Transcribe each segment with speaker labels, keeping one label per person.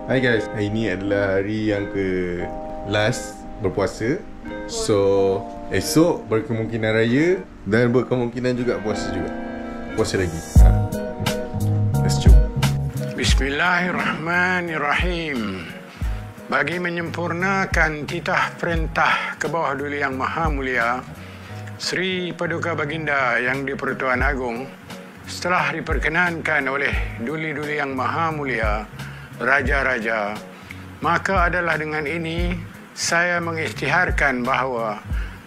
Speaker 1: Hai guys, hari ni adalah hari yang ke last berpuasa. So, esok berkemungkinan raya dan berkemungkinan juga puasa juga. Puasa lagi. Let's jump.
Speaker 2: Bismillahirrahmanirrahim. Bagi menyempurnakan titah perintah ke bawah Duli Yang Maha Mulia Sri Paduka Baginda Yang di-Pertuan Agong, setelah diperkenankan oleh Duli-Duli Yang Maha Mulia, Raja-Raja, maka adalah dengan ini saya mengisytiharkan bahawa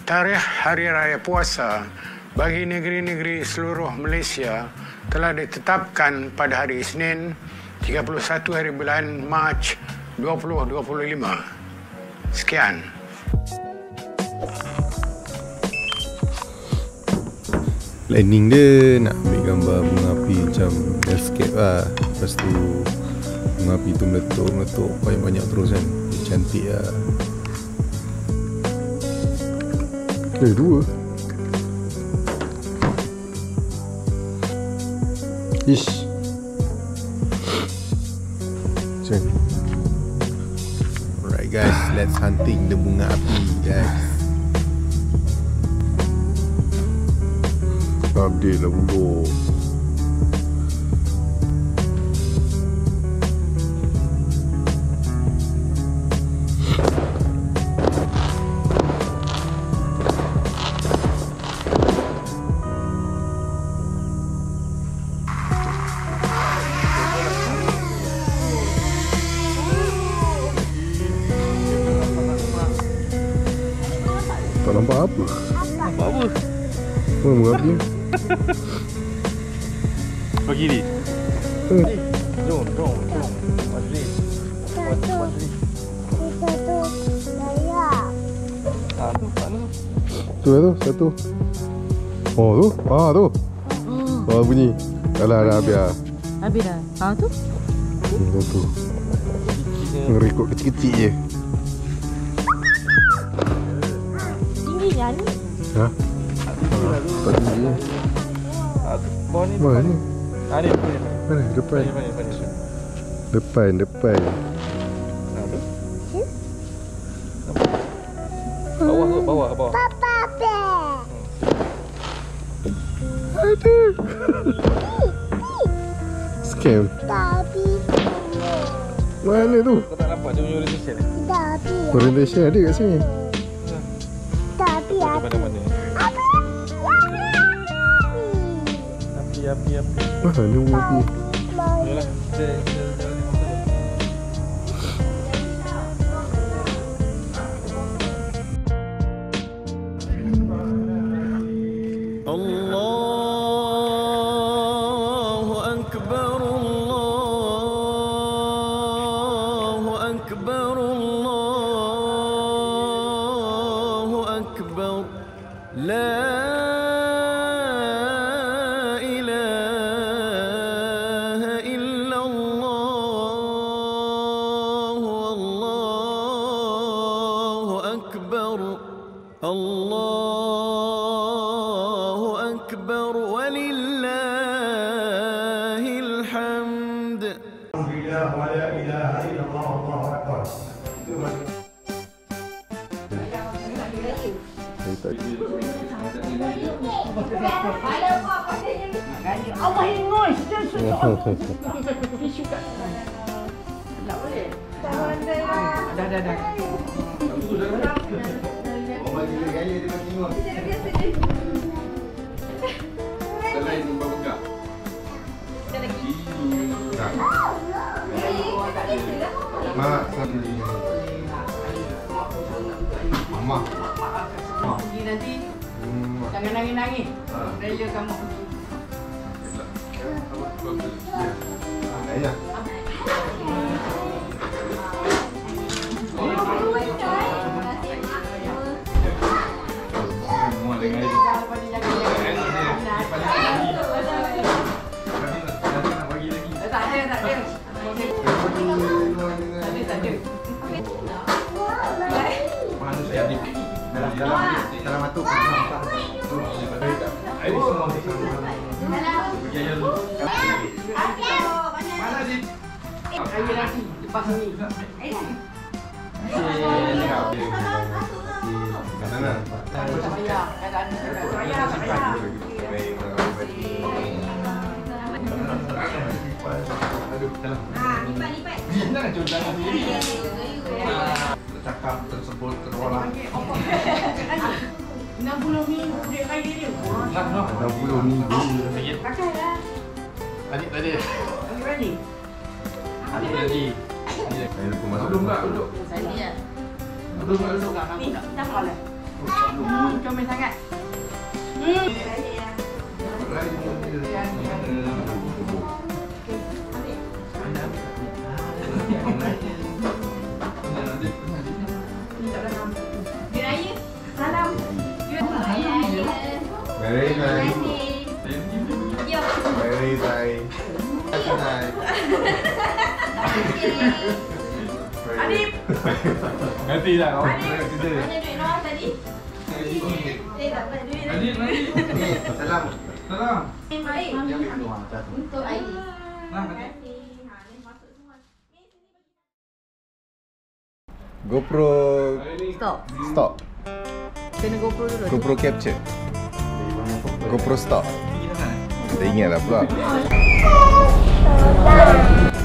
Speaker 2: tarikh Hari Raya Puasa bagi negeri-negeri seluruh Malaysia telah ditetapkan pada hari Isnin 31 hari bulan Mac 2025. Sekian.
Speaker 1: Planning dia nak ambil gambar bunga api macam landscape lah. Lepas tu bunga api tu meletup banyak-banyak terus kan. Dia cantik lah. Dua ish. Macam ni. Alright guys, let's hunting the bunga api guys. Update lah pula. Tak nampak apa?
Speaker 3: Nampak apa?
Speaker 1: Oh, bunga api.
Speaker 3: Bagi ni. Jom. Masri. Tu mana?
Speaker 1: Tu lah tu, satu. Oh tu, tu. Oh bunyi. Dah lah habis lah.
Speaker 4: Habis dah. Tu.
Speaker 1: Satu. Ngerekod kecil-kecil je.
Speaker 4: Tingginya ni.
Speaker 1: Ha? Tak tinggi.
Speaker 3: Bawah ni.
Speaker 1: Mana ni?
Speaker 3: Ni.
Speaker 1: Mana? Depan. Depan.
Speaker 3: Tu. Bawah.
Speaker 1: Ada. Scam. Mana tu?
Speaker 3: Kau tak nampak dia punya orientation ni?
Speaker 1: Orientation ada kat sini.
Speaker 3: Pada mana? Api.
Speaker 1: Mana bunga api?
Speaker 3: Yalah.
Speaker 5: Allahu Akbar, Allahu Akbar, Allahu Akbar. La ilaha illallah, Allahu Akbar, Allahu Akbar, walillahil hamd.
Speaker 2: Alhamdulillah wa la ilaha illallah, Allahu Akbar.
Speaker 4: Allah ingus. Tisu kat. Tak boleh. Dah.
Speaker 1: Orang bagi gaya dia bagi ingus. Selain buka. Mak, sambil ni. Mama.
Speaker 4: Pergi nanti. Jangan nangis-nangis. Raya kamu.
Speaker 1: Ya. Semua dengan ini.
Speaker 4: Tak ada.
Speaker 1: Manusia di dalam matu. Ini semua berjaya dulu. Mana di?
Speaker 4: Raya lagi. Pas ni.
Speaker 1: Mana?
Speaker 4: Tak payah. Tak payah.
Speaker 6: Lipat.
Speaker 3: Jangan cuma tangan sendiri.
Speaker 6: Cakap tersebut terulang.
Speaker 4: 60 minggu duit raya dia.
Speaker 1: 60 minggu.
Speaker 4: Pakai lah.
Speaker 3: Adik tadi.
Speaker 4: Bagi balik.
Speaker 3: Adik tadi.
Speaker 6: Duduk tak duduk?
Speaker 4: Saya.
Speaker 6: Duduk tak duduk?
Speaker 4: Ni, dah kalah. Comel sangat. Raya. Salam.
Speaker 1: Very nice.
Speaker 6: Yo.
Speaker 1: Very nice.
Speaker 4: Adib.
Speaker 3: Nanti lah kau.
Speaker 6: Ada duit Noah tadi? Tak ada duit lagi.
Speaker 1: Salam.
Speaker 6: Salam. Untuk Aidi.
Speaker 1: GoPro stop.
Speaker 4: Kena GoPro dulu.
Speaker 1: GoPro capture. GoPro stop. Tak ingat lah pula.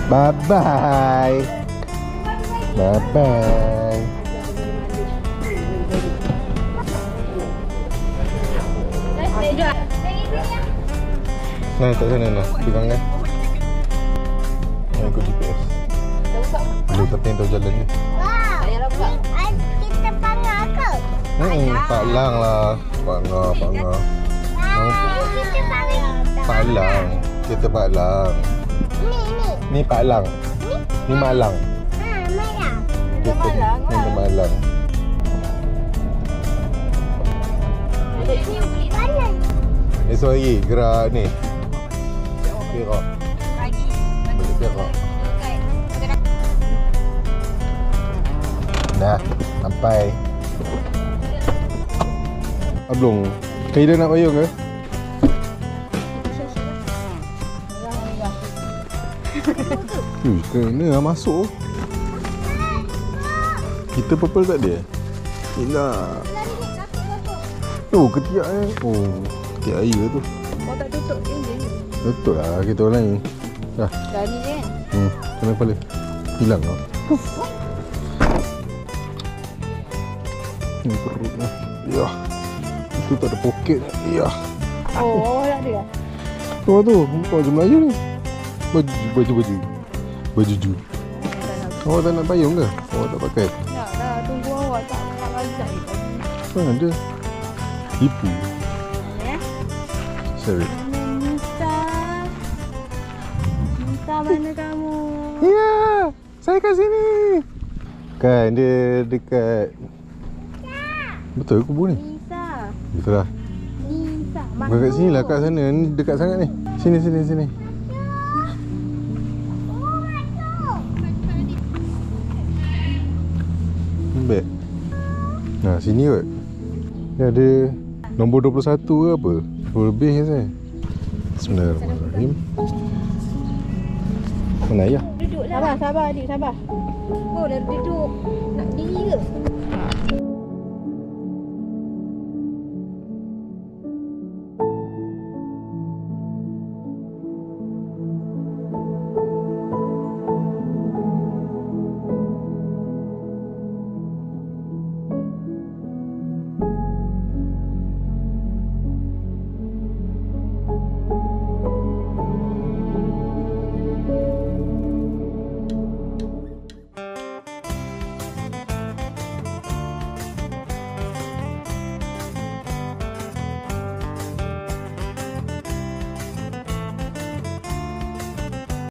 Speaker 1: Bye bye. Bye bye. Nah, tak sana nak. Pegang kan. Yang ikut GPS. Boleh tapi yang tahu jalan ni.
Speaker 7: Kita panggil ke?
Speaker 1: Pak Lang lah. Panggil.
Speaker 7: Kita panggil.
Speaker 1: Pak Lang. Kita Pak Lang. Ni Pak Lang. Ni Malang.
Speaker 7: Malang.
Speaker 1: Kita Malang.
Speaker 7: Malang.
Speaker 1: Esok hari gerak ni. Perak. Balik Perak. Dah sampai. Ablong. Kaida nak payung ke? Kena lah masuk. Kita purple tak ada? Tidak. Oh, ketiak eh. Oh, ketiak air tu.
Speaker 7: Kau tak tutup enjin ni?
Speaker 1: Betul lah, kita orang lain. Dah.
Speaker 7: Dah ni je kan?
Speaker 1: Kena kepala. Hilang lah. Ni perut lah. Ya. Itu tak ada poket. Ya.
Speaker 7: Oh, awak tak ada?
Speaker 1: Tu tu, muka baju Melayu ni. Baju. Baju. Awak tak nak payung ke? Awak tak pakai?
Speaker 7: Nak dah, tunggu awak tak ajak ni tadi.
Speaker 1: Mana ada? Tipu.
Speaker 7: Ya?
Speaker 1: Sorry.
Speaker 7: Nisa mana kamu?
Speaker 1: Ya, saya kat sini. Kan dia dekat. Betul ke kubur ni?
Speaker 7: Nisa.
Speaker 1: Betul lah.
Speaker 7: Nisa.
Speaker 1: Bukan kat sini lah, kat sana. Ni dekat sangat ni. Sini. Baik. Nah, sini kot. Ni ada nombor 21 ke apa? 20 lebih ke saya. Bismillahirrahmanirrahim. Mana ayah?
Speaker 7: Duduk lah. Sabar adik, sabar. Oh, dah duduk. Nak diri ke?